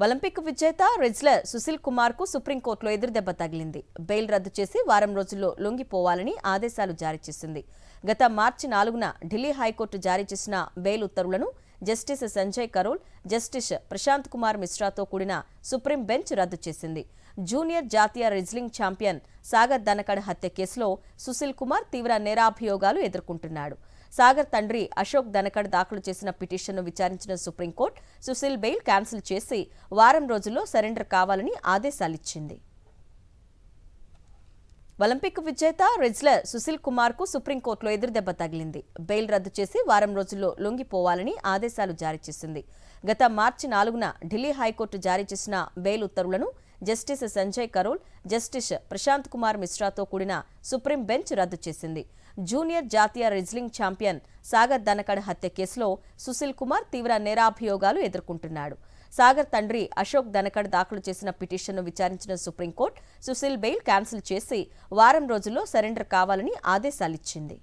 Olympic విజేత wrestler Sushil Kumar కు సుప్రీంకోర్టులో ఎదురుదెబ్బ తగిలింది. బెయిల్ రద్దు చేసి వారం రోజుల్లో లొంగిపోవాలని ఆదేశాలు జారీ చేసింది. గత మార్చి 4న ఢిల్లీ హైకోర్టు జారీ చేసిన బెయిల్ ఉత్తర్వులను జస్టిస్ సంజయ్ కరోల్, జస్టిస్ ప్రశాంత్ కుమార్ మిశ్రాతో కూడిన సుప్రీం బెంచ్ రద్దు చేసింది. జూనియర్ జాతీయ రెజ్లింగ్ ఛాంపియన్ సాగర్ ధనకడ్ హత్య కేసులో సుశీల్ కుమార్ తీవ్ర నేరాభియోగాలు ఎదుర్కొంటున్నాడు. సాగర్ తండ్రి అశోక్ ధనకడ్ దాఖలు చేసిన పిటిషన్ను విచారించిన సుప్రీంకోర్టు సుశీల్ బెయిల్ క్యాన్సిల్ చేసి వారం రోజుల్లో సరెండర్ కావాలని ఆదేశాలిచ్చింది. ఒలింపిక్ విజేత రెజ్లర్ సుశీల్ కుమార్ కు సుప్రీంకోర్టులో ఎదురుదెబ్బ తగిలింది. బెయిల్ రద్దు చేసి వారం రోజుల్లో లొంగిపోవాలని ఆదేశాలు జారీ చేసింది. గత మార్చి 4న ఢిల్లీ హైకోర్టు జారీ చేసిన బెయిల్ ఉత్తర్వులను జస్టిస్ సంజయ్ కరోల్, జస్టిస్ ప్రశాంత్ కుమార్ మిశ్రాతో కూడిన సుప్రీం బెంచ్ రద్దు చేసింది. జూనియర్ జాతీయ రెజ్లింగ్ ఛాంపియన్ సాగర్ ధనకడ్ హత్య కేసులో సుశీల్ కుమార్ తీవ్ర నేరాభియోగాలు ఎదుర్కొంటున్నాడు. సాగర్ తండ్రి అశోక్ ధనకడ్ దాఖలు చేసిన పిటిషన్ను విచారించిన సుప్రీంకోర్టు సుశీల్ బెయిల్ క్యాన్సిల్ చేసి వారం రోజుల్లో సరెండర్ కావాలని ఆదేశాలిచ్చింది.